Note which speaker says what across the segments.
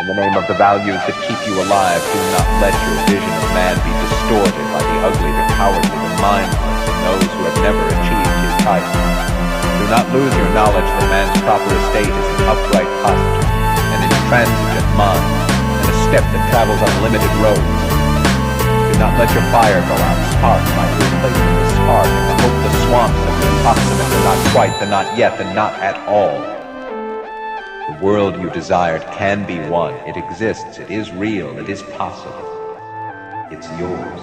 Speaker 1: the name of the values that keep you alive, do not let your vision of man be distorted by the ugly, the cowardly, the mindless, and those who have never achieved his title. Do not lose your knowledge that man's proper estate is an upright posture, an intransigent mind, and a step that travels on limited roads. Do not let your fire go out. Spark might replace the spark, and the hopeless swamps of the approximate, the not quite, the not yet, the not at all. The world you desired can be won. It exists. It is real. It is possible. It's yours.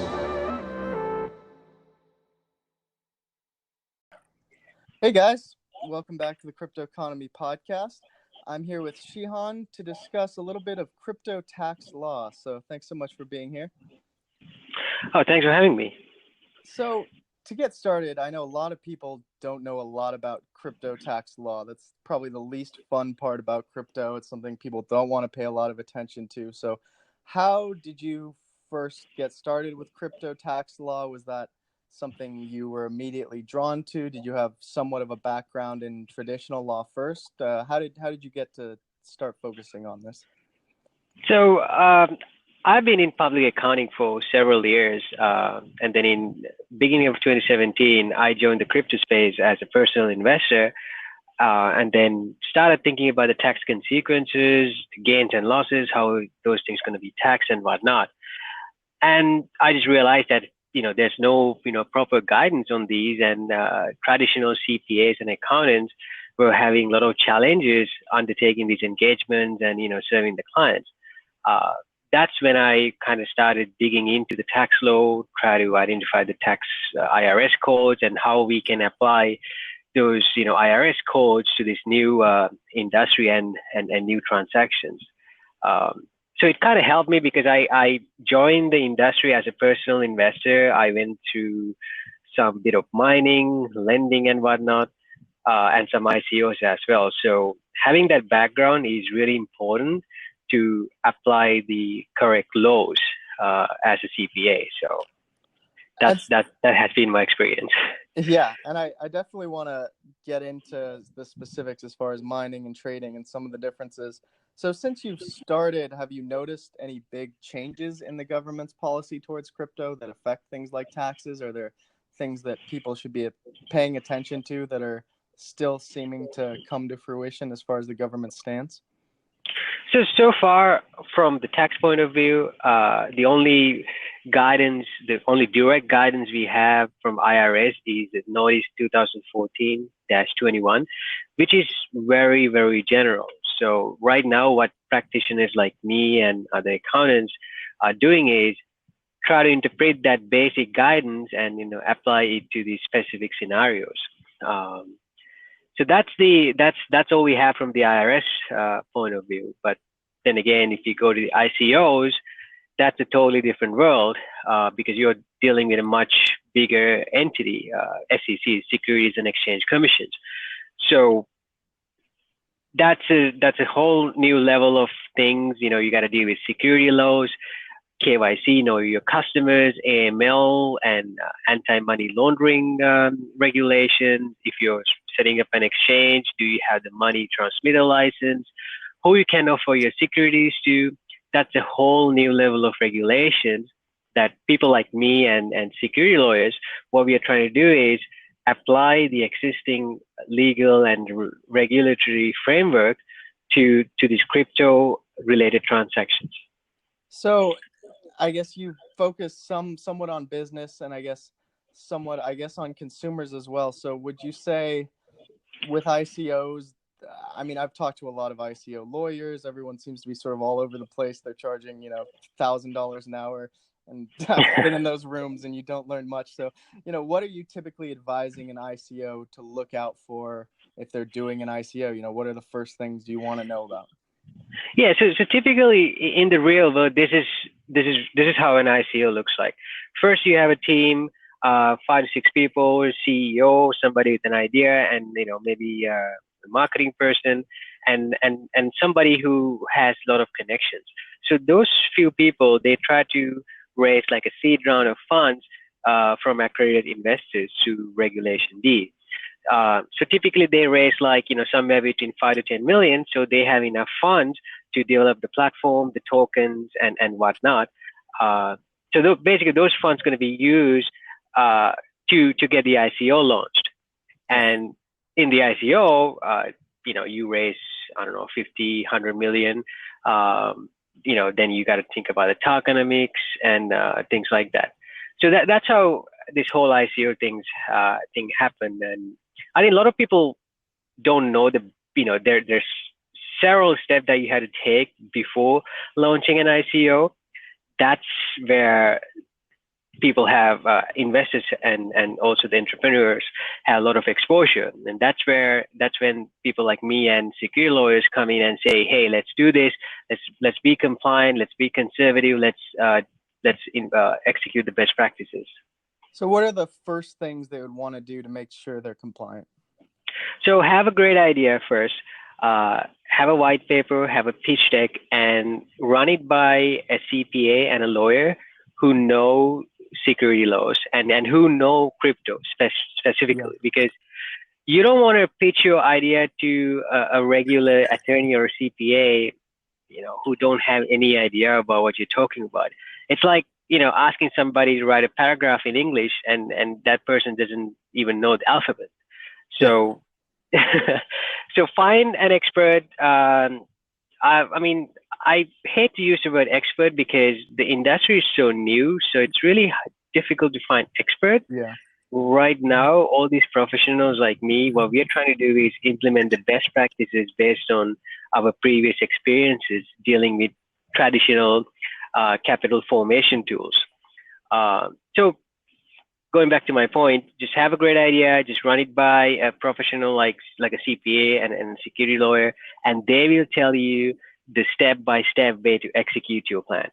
Speaker 2: Hey guys, welcome back to the Crypto Economy Podcast. I'm here with Shehan to discuss a little bit of crypto tax law. So thanks so much for being here.
Speaker 3: Oh, thanks for having me.
Speaker 2: So to get started, I know a lot of people don't know a lot about crypto tax law. That's probably the least fun part about crypto. It's something people don't want to pay a lot of attention to. So how did you first get started with crypto tax law? Was that something you were immediately drawn to? Did you have somewhat of a background in traditional law first? How did you get to start focusing on this?
Speaker 3: So I've been in public accounting for several years, and then in beginning of 2017, I joined the crypto space as a personal investor, and then started thinking about the tax consequences, gains and losses, how those things going to be taxed and whatnot. And I just realized that there's no proper guidance on these, and traditional CPAs and accountants were having a lot of challenges undertaking these engagements and serving the clients. That's when I kind of started digging into the tax law, try to identify the tax IRS codes and how we can apply those IRS codes to this new industry and new transactions. So it kind of helped me because I joined the industry as a personal investor. I went to some bit of mining, lending and whatnot, and some ICOs as well. So having that background is really important to apply the correct laws as a CPA. So that has been my experience.
Speaker 2: Yeah, and I definitely want to get into the specifics as far as mining and trading and some of the differences. So since you've started, have you noticed any big changes in the government's policy towards crypto that affect things like taxes? Are there things that people should be paying attention to that are still seeming to come to fruition as far as the government stance?
Speaker 3: So far, from the tax point of view, the only direct guidance we have from IRS is the Notice 2014-21, which is very, very general. So right now, what practitioners like me and other accountants are doing is try to interpret that basic guidance and apply it to the specific scenarios. So that's all we have from the IRS point of view. But then again, if you go to the ICOs, that's a totally different world because you're dealing with a much bigger entity, SEC, Securities and Exchange Commissions. So that's a whole new level of things. You got to deal with security laws, KYC, know your customers, AML, and anti-money laundering regulations. If you're setting up an exchange, do you have the money transmitter license? Who you can offer your securities to? That's a whole new level of regulations that people like me and security lawyers, what we are trying to do is apply the existing legal and regulatory framework to these crypto related transactions.
Speaker 2: So I guess you focus somewhat on business and I guess somewhat on consumers as well. So would you say with ICOs, I mean, I've talked to a lot of ICO lawyers. Everyone seems to be sort of all over the place. They're charging, $1,000 an hour, and I've been in those rooms and you don't learn much. So, what are you typically advising an ICO to look out for if they're doing an ICO? What are the first things you want to know about?
Speaker 3: Yeah, so typically in the real world, this is how an ICO looks like. First, you have a team, 5 to 6 people, CEO, somebody with an idea, and maybe a marketing person, and somebody who has a lot of connections. So those few people, they try to raise like a seed round of funds from accredited investors through Regulation D. So typically they raise somewhere between 5 to 10 million, so they have enough funds to develop the platform, the tokens, and whatnot. So basically, those funds going to be used to get the ICO launched. And in the ICO, you raise, I don't know, 50, 100 million. Then you got to think about the tokenomics and things like that. So that's how this whole ICO thing happened. And I think a lot of people don't know there's several steps that you had to take before launching an ICO. That's where people have investors and also the entrepreneurs have a lot of exposure, and that's when people like me and security lawyers come in and say, hey, let's do this, let's be compliant, let's be conservative, let's execute the best practices.
Speaker 2: So what are the first things they would want to do to make sure they're compliant?
Speaker 3: So have a great idea first, have a white paper, have a pitch deck, and run it by a CPA and a lawyer who know security laws and who know crypto specifically, because you don't want to pitch your idea to a regular attorney or CPA, who don't have any idea about what you're talking about. It's like, asking somebody to write a paragraph in English and that person doesn't even know the alphabet. So, so find an expert. I hate to use the word expert because the industry is so new, so it's really difficult to find expert.
Speaker 2: Yeah.
Speaker 3: Right now, all these professionals like me, what we are trying to do is implement the best practices based on our previous experiences dealing with traditional capital formation tools. So going back to my point, just have a great idea, just run it by a professional like a CPA and a security lawyer, and they will tell you the step-by-step way to execute your plan.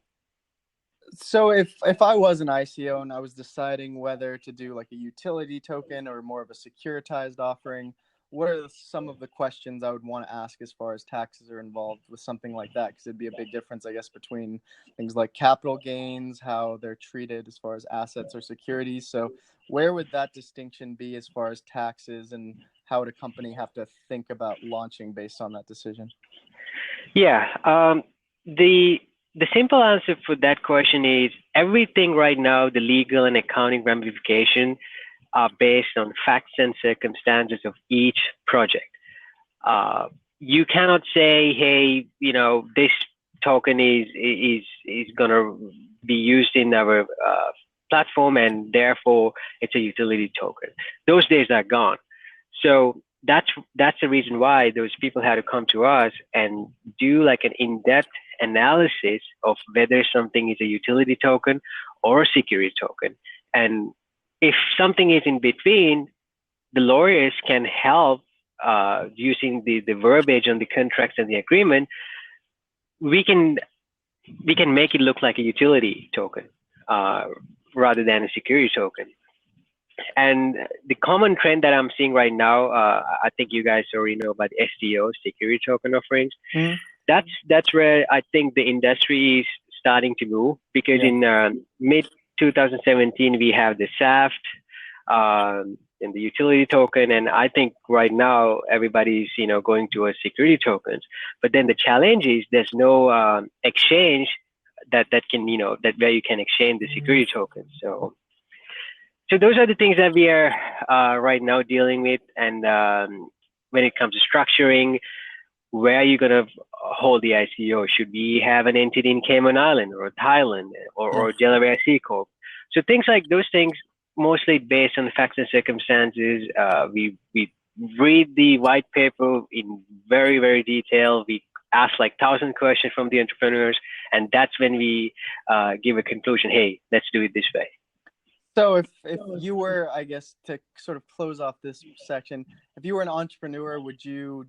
Speaker 2: So if I was an ICO and I was deciding whether to do like a utility token or more of a securitized offering, what are some of the questions I would want to ask as far as taxes are involved with something like that? Because it'd be a big difference, I guess, between things like capital gains, how they're treated as far as assets or securities. So where would that distinction be as far as taxes, and how would a company have to think about launching based on that decision?
Speaker 3: Yeah, the simple answer for that question is everything right now, the legal and accounting ramification are based on facts and circumstances of each project. You cannot say, hey, this token is going to be used in our platform and therefore it's a utility token. Those days are gone. So that's the reason why those people had to come to us and do like an in-depth analysis of whether something is a utility token or a security token. And if something is in between, the lawyers can help using the verbiage on the contracts and the agreement. We can make it look like a utility token rather than a security token. And the common trend that I'm seeing right now, I think you guys already know about STO, security token offerings. Mm-hmm. That's where I think the industry is starting to move, because in mid 2017 we have the SAFT and the utility token, and I think right now everybody's going towards security tokens. But then the challenge is there's no exchange that can that where you can exchange the security tokens. So those are the things that we are right now dealing with. And when it comes to structuring, where are you going to hold the ICO? Should we have an entity in Cayman Island or Thailand or Delaware C Corp? So things like those things, mostly based on the facts and circumstances. We read the white paper in very, very detail. We ask like 1,000 questions from the entrepreneurs, and that's when we give a conclusion. Hey, let's do it this way.
Speaker 2: So if you were, I guess, to sort of close off this section, if you were an entrepreneur, would you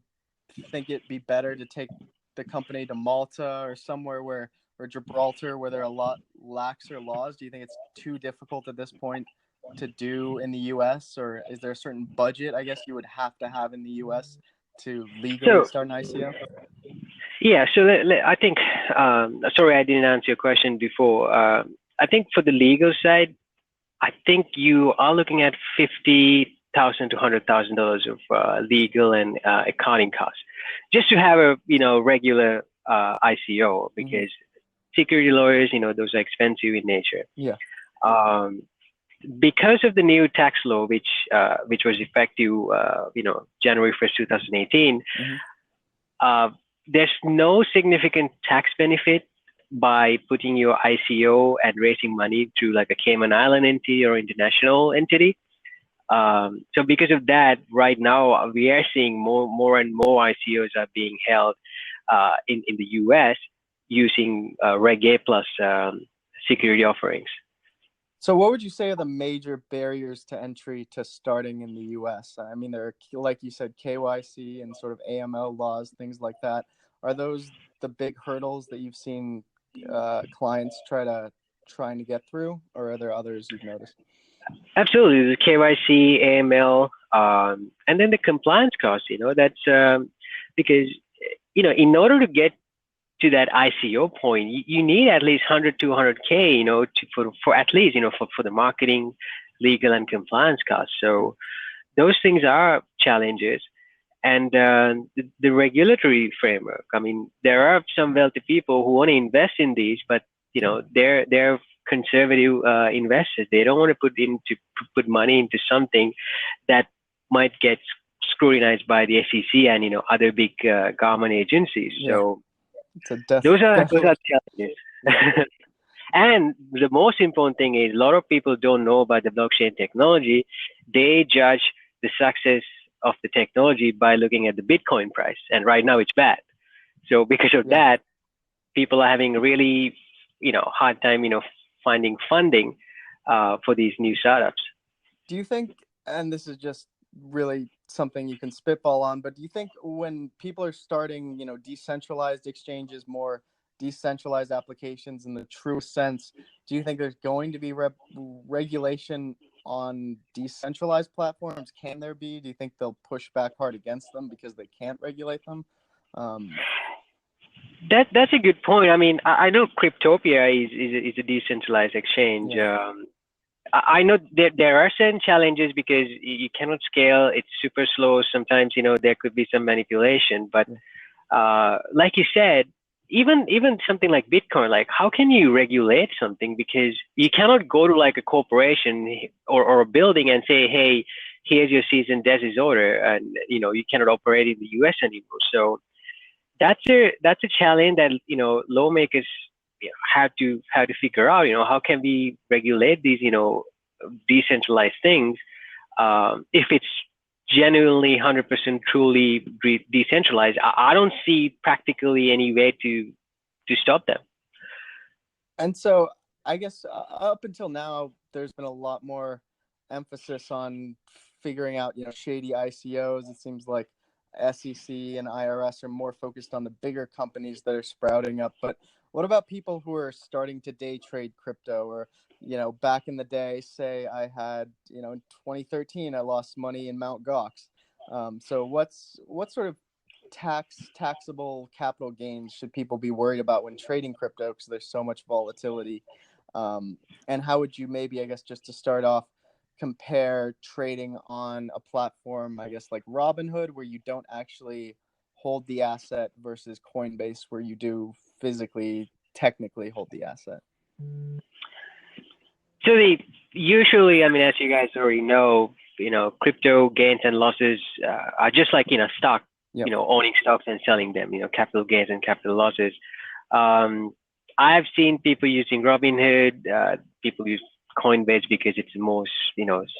Speaker 2: think it'd be better to take the company to Malta or somewhere or Gibraltar, where there are a lot laxer laws? Do you think it's too difficult at this point to do in the U.S., or is there a certain budget, I guess, you would have to have in the U.S. to legally start an ICO?
Speaker 3: Yeah, so I think, sorry I didn't answer your question before. I think for the legal side, I think you are looking at $50,000 to $100,000 of legal and accounting costs, just to have a regular ICO because security lawyers, those are expensive in nature.
Speaker 2: Yeah.
Speaker 3: Um, because of the new tax law, which was effective, January 1st, 2018, there's no significant tax benefit by putting your ICO and raising money through like a Cayman Island entity or international entity. So because of that, right now we are seeing more and more ICOs are being held in the US using Reg A plus security offerings.
Speaker 2: So what would you say are the major barriers to entry to starting in the US? I mean, there are, like you said, KYC and sort of AML laws, things like that. Are those the big hurdles that you've seen clients trying to get through, or are there others you've noticed?
Speaker 3: Absolutely, the KYC, AML, and then the compliance costs. That's because in order to get to that ICO point, you need at least 100, 200K, for at least, for the marketing, legal, and compliance costs. So those things are challenges. And the regulatory framework. I mean, there are some wealthy people who want to invest in these, but they're conservative investors. They don't want to put money into something that might get scrutinized by the SEC and other big government agencies.
Speaker 2: Yeah.
Speaker 3: So
Speaker 2: those
Speaker 3: are challenges. And the most important thing is a lot of people don't know about the blockchain technology. They judge the success of the technology by looking at the Bitcoin price, and right now it's bad. So because of that, people are having a really hard time finding funding for these new startups.
Speaker 2: Do you think, and this is just really something you can spitball on, but do you think when people are starting decentralized exchanges, more decentralized applications in the true sense, do you think there's going to be regulation on decentralized platforms? Can there be? Do you think they'll push back hard against them because they can't regulate them?
Speaker 3: That's a good point. I mean, I know Cryptopia is a decentralized exchange.
Speaker 2: Yeah.
Speaker 3: I know there are certain challenges because you cannot scale. It's super slow. Sometimes there could be some manipulation. But like you said, even something like Bitcoin, like how can you regulate something? Because you cannot go to like a corporation or a building and say, hey, here's your cease and desist order, and you cannot operate in the US anymore. So that's a challenge that lawmakers have to figure out. How can we regulate these decentralized things if it's genuinely 100% truly decentralized? I don't see practically any way to stop them.
Speaker 2: And so I guess up until now, there's been a lot more emphasis on figuring out, shady ICOs. It seems like SEC and IRS are more focused on the bigger companies that are sprouting up. But what about people who are starting to day trade crypto, or, back in the day, say I had, in 2013, I lost money in Mt. Gox. So what sort of taxable capital gains should people be worried about when trading crypto, because there's so much volatility? And how would you maybe, I guess, just to start off, compare trading on a platform, I guess, like Robinhood, where you don't actually hold the asset, versus Coinbase, where you do technically hold the asset?
Speaker 3: So usually, I mean, as you guys already know, crypto gains and losses are just like stock.
Speaker 2: Yep.
Speaker 3: Owning stocks and selling them. Capital gains and capital losses. I've seen people using Robinhood. People use Coinbase because it's the most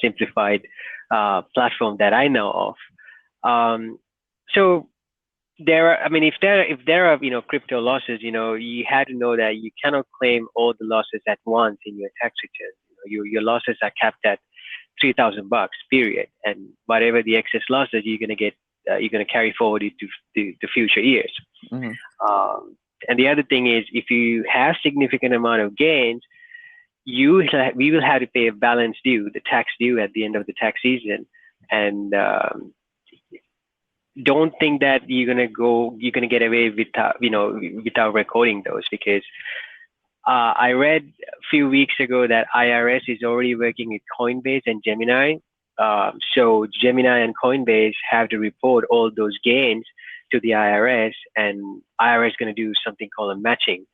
Speaker 3: simplified platform that I know of. So there are, I mean, if there are crypto losses, you had to know that you cannot claim all the losses at once in your tax return. Your losses are capped at $3,000 period, and whatever the excess losses you're gonna get, you're gonna carry forward into the future years.
Speaker 2: Mm-hmm.
Speaker 3: And the other thing is, if you have significant amount of gains, we will have to pay a balance due, the tax due at the end of the tax season. And don't think that you're gonna get away without recording those, because I read a few weeks ago that IRS is already working with Coinbase and Gemini. So Gemini and Coinbase have to report all those gains to the IRS, and IRS is going to do something called a matching.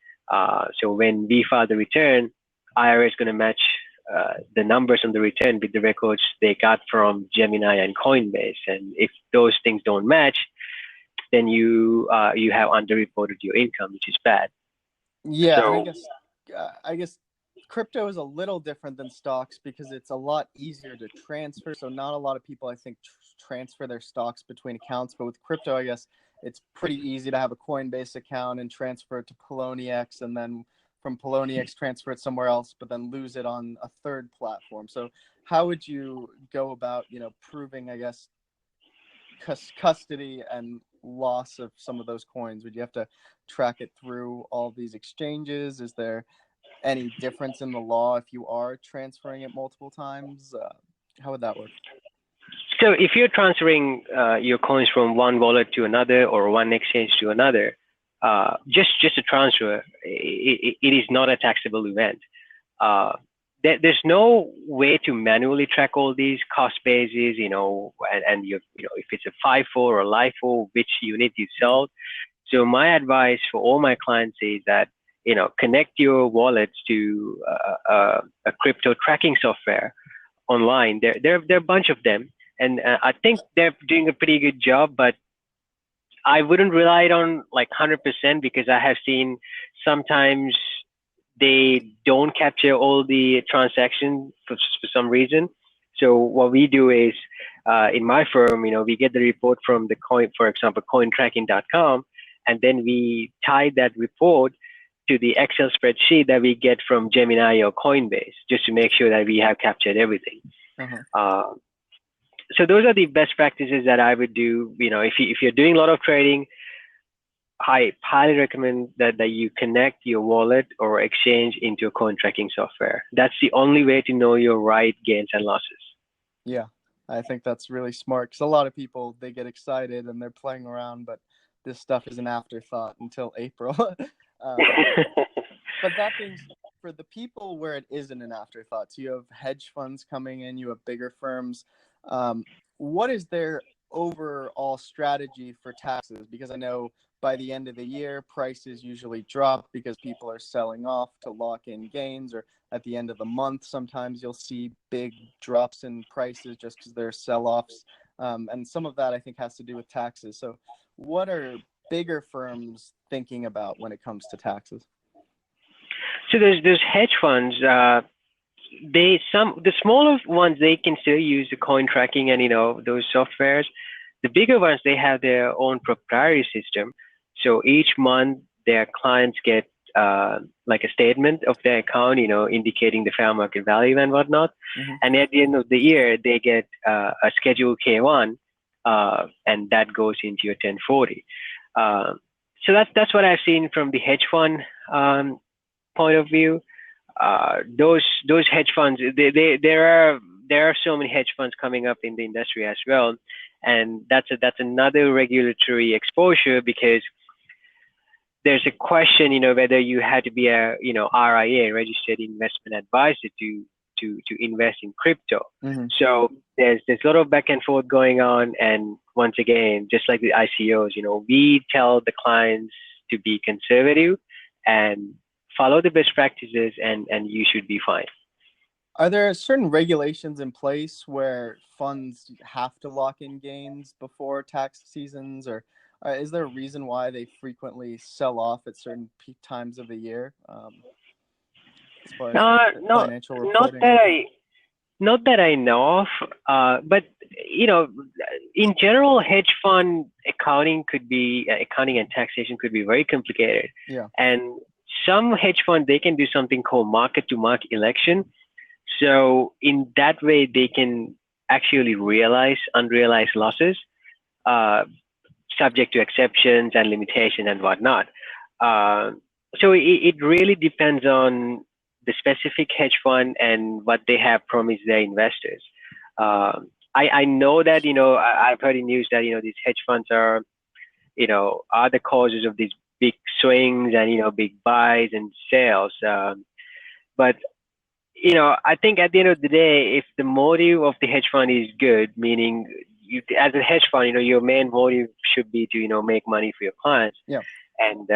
Speaker 3: So when we file the return, IRS is going to match the numbers on the return with the records they got from Gemini and Coinbase. And if those things don't match, then you have underreported your income, which is bad.
Speaker 2: Yeah,
Speaker 3: So,
Speaker 2: and I guess crypto is a little different than stocks because it's a lot easier to transfer. So not a lot of people, I think, transfer their stocks between accounts. But with crypto, I guess it's pretty easy to have a Coinbase account and transfer it to Poloniex, and then from Poloniex transfer it somewhere else, but then lose it on a third platform. So how would you go about, proving, I guess, custody and loss of some of those coins? Would you have to track it through all these exchanges? Is there any difference in the law if you are transferring it multiple times? How would that work?
Speaker 3: so if you're transferring your coins from one wallet to another or one exchange to another, just a transfer, it is not a taxable event. There's no way to manually track all these cost bases, and if it's a FIFO or a LIFO, which unit you sell. So my advice for all my clients is that, connect your wallets to a crypto tracking software online. There are a bunch of them, and I think they're doing a pretty good job, but I wouldn't rely on like 100% because I have seen sometimes they don't capture all the transactions for some reason. So what we do is, in my firm, we get the report from the coin, for example, cointracking.com, and then we tie that report to the Excel spreadsheet that we get from Gemini or Coinbase, just to make sure that we have captured everything.
Speaker 2: Uh-huh.
Speaker 3: So those are the best practices that I would do. If you're doing a lot of trading, I highly recommend that you connect your wallet or exchange into a coin tracking software. That's the only way to know your right gains and losses.
Speaker 2: Yeah, I think that's really smart because a lot of people, they get excited and they're playing around, but this stuff is an afterthought until April. But that being for the people where it isn't an afterthought, so you have hedge funds coming in, you have bigger firms. What is their overall strategy for taxes? Because I know by the end of the year, prices usually drop because people are selling off to lock in gains, or at the end of the month, sometimes you'll see big drops in prices just because there are sell-offs. And some of that, I think, has to do with taxes. So what are bigger firms thinking about when it comes to taxes?
Speaker 3: So there's hedge funds. The smaller ones, they can still use the coin tracking and those softwares. The bigger ones, they have their own proprietary system. So each month their clients get like a statement of their account, indicating the fair market value and whatnot. Mm-hmm. And at the end of the year, they get a Schedule K1, and that goes into your 1040. So that's what I've seen from the hedge fund point of view. Those hedge funds, there are so many hedge funds coming up in the industry as well, and that's another regulatory exposure because there's a question, whether you had to be a RIA, registered investment advisor, to invest in crypto. Mm-hmm. So there's a lot of back and forth going on, and once again, just like the ICOs, we tell the clients to be conservative and follow the best practices, and you should be fine.
Speaker 2: Are there certain regulations in place where funds have to lock in gains before tax seasons, or is there a reason why they frequently sell off at certain peak times of the year? As far as financial reporting?
Speaker 3: Not that I know of, but in general, hedge fund accounting and taxation could be very complicated.
Speaker 2: Yeah.
Speaker 3: And some hedge fund, they can do something called market-to-market election. So in that way, they can actually realize unrealized losses, subject to exceptions and limitation and whatnot. So it really depends on the specific hedge fund and what they have promised their investors. I know that, I've heard in news that, these hedge funds are the causes of these big swings and, big buys and sales. But, I think at the end of the day, if the motive of the hedge fund is good, meaning as a hedge fund, your main motive should be to make money for your clients.
Speaker 2: Yeah.
Speaker 3: And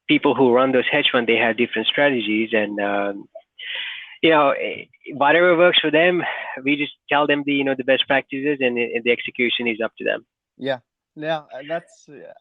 Speaker 3: people who run those hedge funds, they have different strategies, and whatever works for them, we just tell them the best practices, and the execution is up to them.
Speaker 2: Yeah. Yeah,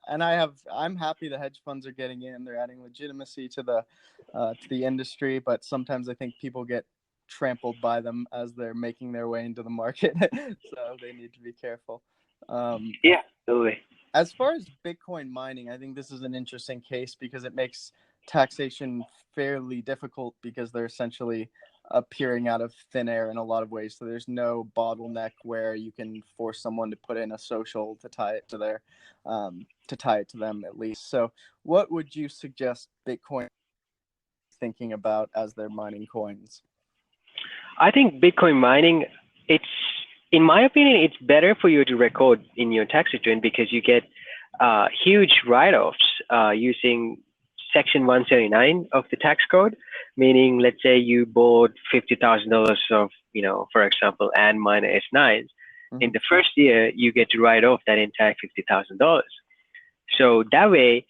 Speaker 2: and I'm happy the hedge funds are getting in. They're adding legitimacy to the industry, but sometimes I think people get trampled by them as they're making their way into the market. So they need to be careful.
Speaker 3: Yeah, totally.
Speaker 2: As far as Bitcoin mining, I think this is an interesting case because it makes taxation fairly difficult because they're essentially appearing out of thin air in a lot of ways. So there's no bottleneck where you can force someone to put in a social to tie it to them at least. So what would you suggest Bitcoin thinking about as they're mining coins?
Speaker 3: I think Bitcoin mining, in my opinion, it's better for you to record in your tax return because you get huge write-offs using Section 179 of the tax code, meaning let's say you bought $50,000 of, for example, Antminer S9s. Mm-hmm. In the first year, you get to write off that entire $50,000. So that way,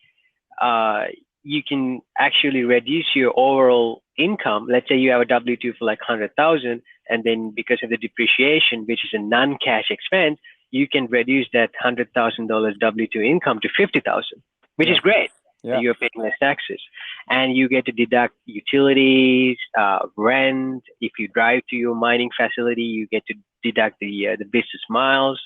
Speaker 3: you can actually reduce your overall income. Let's say you have a W-2 for like 100,000, and then because of the depreciation, which is a non-cash expense, you can reduce that $100,000 W-2 income to 50,000, which is great. Yeah. You're paying less taxes, and you get to deduct utilities, rent. If you drive to your mining facility, you get to deduct the business miles.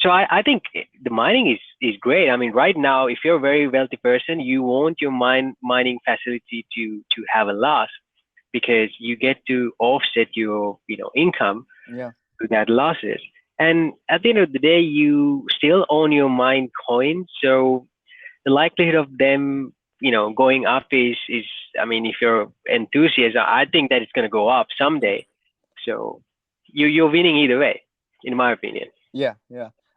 Speaker 3: So I think the mining is great. I mean, right now, if you're a very wealthy person, you want your mining facility to have a loss because you get to offset your income to that losses. And at the end of the day, you still own your mine coins, so the likelihood of them, going up is, I mean, if you're enthusiast, I think that it's going to go up someday. So you're winning either way, in my opinion.
Speaker 2: Yeah.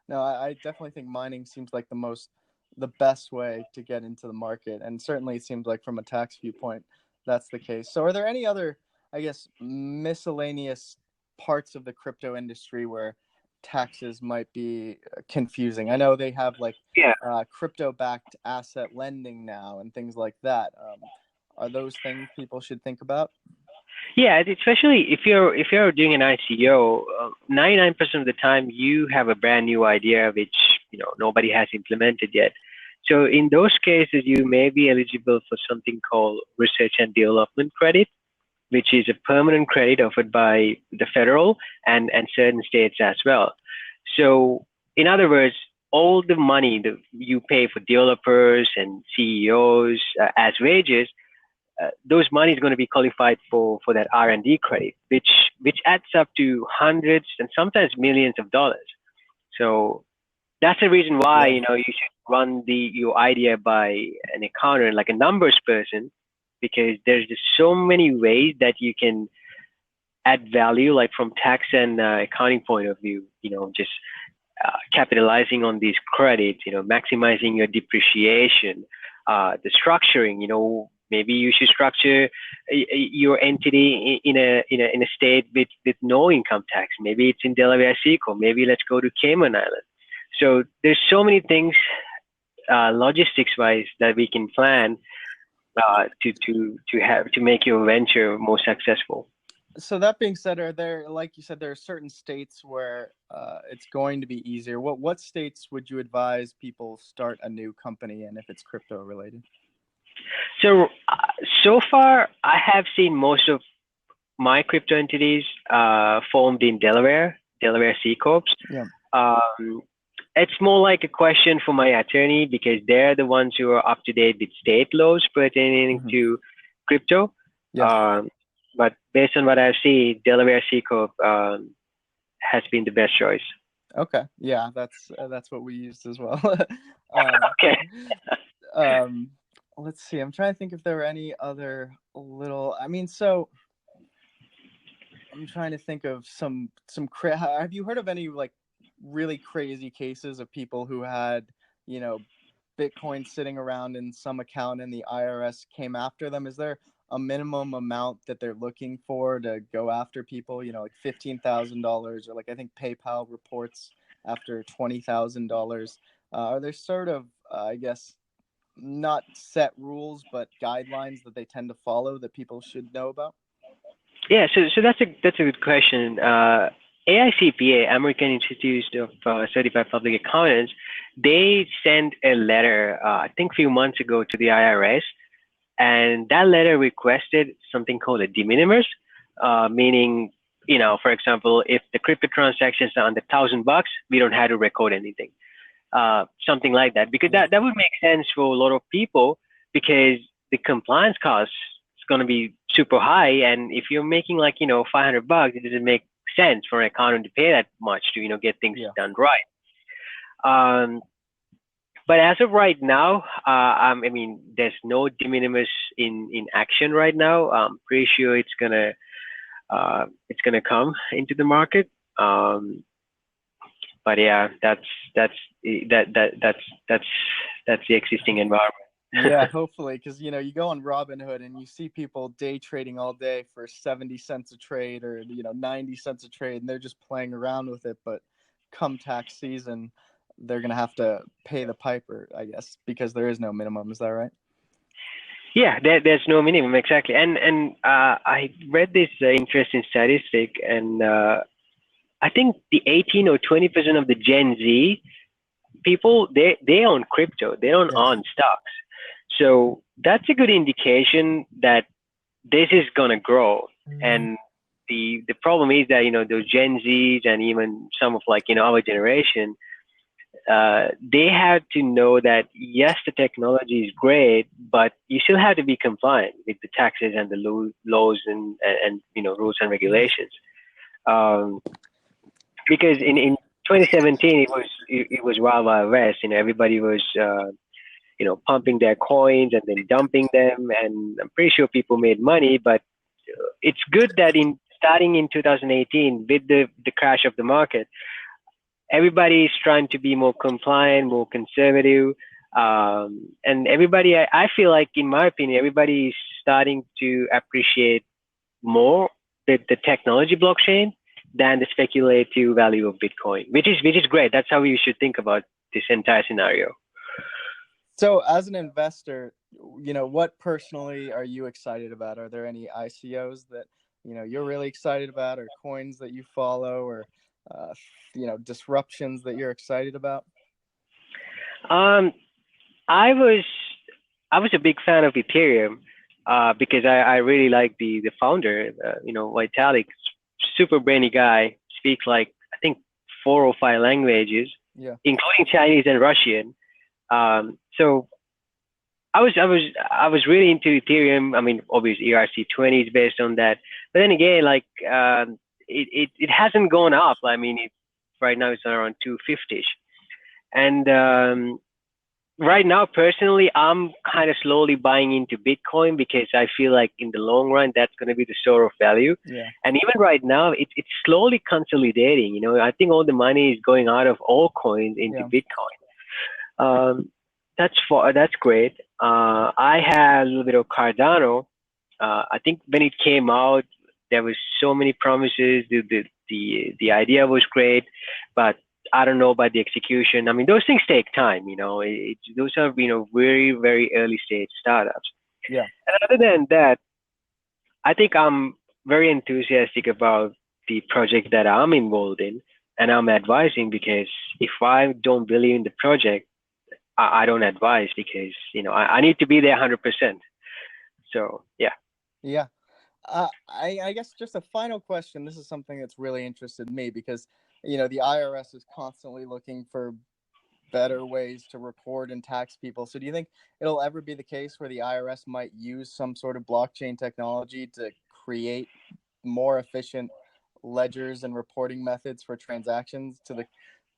Speaker 2: No, I definitely think mining seems like the best way to get into the market. And certainly it seems like from a tax viewpoint, that's the case. So are there any other, I guess, miscellaneous parts of the crypto industry where taxes might be confusing? I know they have crypto-backed asset lending now and things like that. Are those things people should think about?
Speaker 3: Yeah, especially if you're doing an ICO, 99% of the time you have a brand new idea which nobody has implemented yet. So in those cases, you may be eligible for something called research and development credit, which is a permanent credit offered by the federal and certain states as well. So in other words, all the money that you pay for developers and CEOs as wages, those money is going to be qualified for that R&D credit, which adds up to hundreds and sometimes millions of dollars. So that's the reason why you should run your idea by an accountant, like a numbers person, because there's just so many ways that you can add value, like from tax and accounting point of view, just capitalizing on these credits, maximizing your depreciation, the structuring, maybe you should structure your entity in a state with no income tax. Maybe it's in Delaware C Corp. Maybe let's go to Cayman Island. So there's so many things, logistics wise, that we can plan to make your venture more successful.
Speaker 2: So that being said, are there, like you said, there are certain states where it's going to be easier. What states would you advise people start a new company in if it's crypto related?
Speaker 3: So far, I have seen most of my crypto entities formed in Delaware C Corps.
Speaker 2: Yeah.
Speaker 3: It's more like a question for my attorney because they're the ones who are up to date with state laws pertaining to crypto.
Speaker 2: Yes.
Speaker 3: But based on what I see, Delaware C Corp has been the best choice.
Speaker 2: Okay. Yeah, that's what we used as well.
Speaker 3: Okay.
Speaker 2: Let's see. I'm trying to think if there were any other little. I mean, so I'm trying to think of some. Have you heard of any like really crazy cases of people who had Bitcoin sitting around in some account and the IRS came after them? Is there a minimum amount that they're looking for to go after people? You know, like $15,000, or like I think PayPal reports after $20,000. Are there sort of, I guess, not set rules, but guidelines that they tend to follow that people should know about?
Speaker 3: Yeah, so that's a good question. AICPA, American Institute of Certified Public Accountants, they sent a letter, I think a few months ago, to the IRS, and that letter requested something called a de minimis, meaning, you know, for example, if the crypto transactions are under $1,000, we don't have to record anything, something like that, because that would make sense for a lot of people, because the compliance costs is going to be super high, and if you're making like, you know, $500, it doesn't make sense for an accountant to pay that much to, you know, get things done right. But as of right now, I mean, there's no de minimis in action right now. I'm pretty sure it's gonna come into the market. But yeah, that's the existing environment.
Speaker 2: Yeah, hopefully, because you know, you go on Robinhood and you see people day trading all day for 70 cents a trade, or you know, 90 cents a trade, and they're just playing around with it. But come tax season, they're gonna have to pay the piper, I guess, because there is no minimum. Is that right?
Speaker 3: Yeah, there's no minimum, exactly. And I read this interesting statistic, and I think the 18 or 20% of the Gen Z people, they own crypto, they don't own stocks. So that's a good indication that this is gonna grow. And the problem is that, you know, those Gen Zs and even some of, like, you know, our generation, they have to know that yes, the technology is great, but you still have to be compliant with the taxes and the laws and you know, rules and regulations. Because in 2017 it was wild west. You know, everybody was you know, pumping their coins and then dumping them, and I'm pretty sure people made money. But it's good that starting in 2018 with the crash of the market, everybody is trying to be more compliant, more conservative, and everybody, I feel like, in my opinion, everybody is starting to appreciate more the technology blockchain than the speculative value of Bitcoin, which is great. That's how you should think about this entire scenario.
Speaker 2: So as an investor, you know, what personally are you excited about? Are there any ICOs that, you know, you're really excited about, or coins that you follow, or you know, disruptions that you're excited about?
Speaker 3: I was a big fan of Ethereum because I really like the founder, you know, Vitalik, super brainy guy, speaks like, I think, 4 or 5 languages, including Chinese and Russian. So I was really into Ethereum. I mean, obviously ERC20 is based on that, but then again, like, it hasn't gone up. I mean, right now it's around 250ish, and right now, personally, I'm kind of slowly buying into Bitcoin because I feel like in the long run, that's going to be the store of value. Yeah. And even right now, it's slowly consolidating. You know, I think all the money is going out of all coins into Bitcoin. That's great. I had a little bit of Cardano. I think when it came out, there was so many promises. The idea was great, but I don't know about the execution. I mean, those things take time, you know. Those are, you know, very, very early stage startups. Yeah. And other than that, I think I'm very enthusiastic about the project that I'm involved in and I'm advising, because if I don't believe in the project, I don't advise, because, you know, I need to be there 100%. So, yeah.
Speaker 2: Yeah. I guess just a final question. This is something that's really interested me, because, you know, the IRS is constantly looking for better ways to record and tax people. So do you think it'll ever be the case where the IRS might use some sort of blockchain technology to create more efficient ledgers and reporting methods for transactions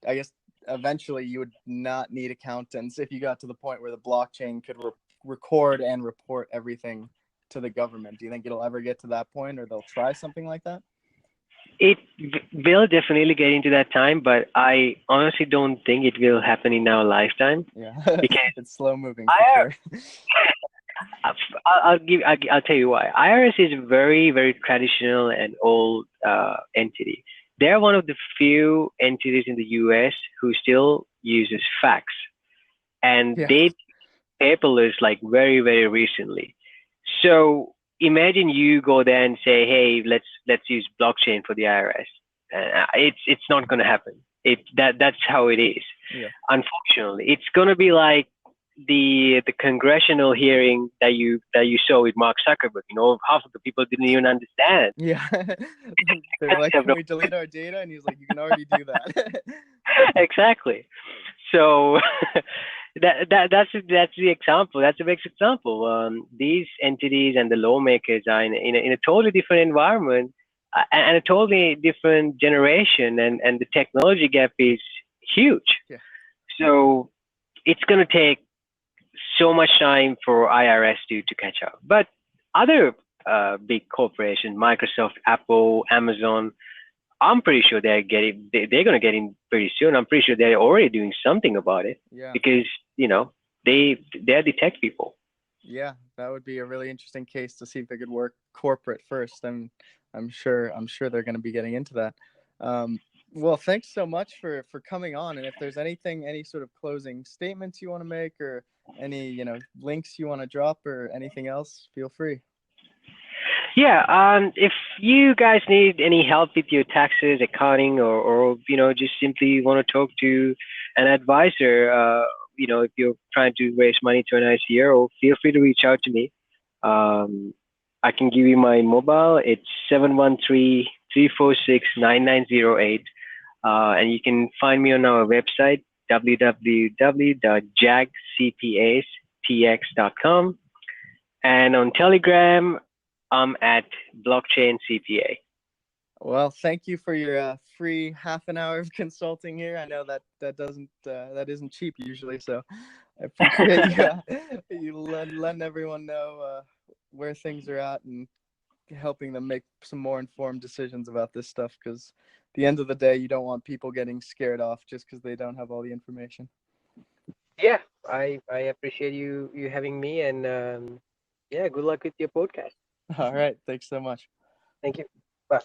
Speaker 2: I guess eventually you would not need accountants if you got to the point where the blockchain could record and report everything to the government? Do you think it'll ever get to that point, or they'll try something like that?
Speaker 3: It will definitely get into that time, but I honestly don't think it will happen in our lifetime.
Speaker 2: Yeah, because it's slow moving.
Speaker 3: I'll tell you why. IRS is a very, very traditional and old entity. They're one of the few entities in the US who still uses fax, and
Speaker 2: Yeah.
Speaker 3: they paperless like very, very recently. So imagine you go there and say, "Hey, let's use blockchain for the IRS." It's not going to happen. That's how it is.
Speaker 2: Yeah.
Speaker 3: Unfortunately, it's going to be like the congressional hearing that you saw with Mark Zuckerberg. You know, half of the people didn't even understand.
Speaker 2: Yeah. They're like, can we delete our data? And he's like, you can already do that.
Speaker 3: Exactly. So that's the example. That's the best example. These entities and the lawmakers are in a totally different environment and a totally different generation, and the technology gap is huge.
Speaker 2: Yeah.
Speaker 3: So it's going to take so much time for IRS to catch up. But other big corporations, Microsoft, Apple, Amazon, I'm pretty sure they're going to get in pretty soon. I'm pretty sure they're already doing something about it
Speaker 2: Yeah.
Speaker 3: because they're the tech people.
Speaker 2: Yeah, that would be a really interesting case to see if they could work corporate first. And I'm sure they're going to be getting into that. Well, thanks so much for coming on. And if there's any sort of closing statements you want to make, or any links you want to drop, or anything else, feel free.
Speaker 3: Yeah, if you guys need any help with your taxes, accounting, or just simply want to talk to an advisor, if you're trying to raise money to an ICO, feel free to reach out to me. I can give you my mobile. It's 713-346-9908. And you can find me on our website, www.jagcpastx.com. And on Telegram, I'm at Blockchain CPA.
Speaker 2: Well, thank you for your free half an hour of consulting here. I know that isn't cheap usually, so I appreciate you letting everyone know where things are at and helping them make some more informed decisions about this stuff. Because at the end of the day, you don't want people getting scared off just because they don't have all the information.
Speaker 3: Yeah, I appreciate you having me, and good luck with your podcast.
Speaker 2: All right, thanks so much.
Speaker 3: Thank you. Bye.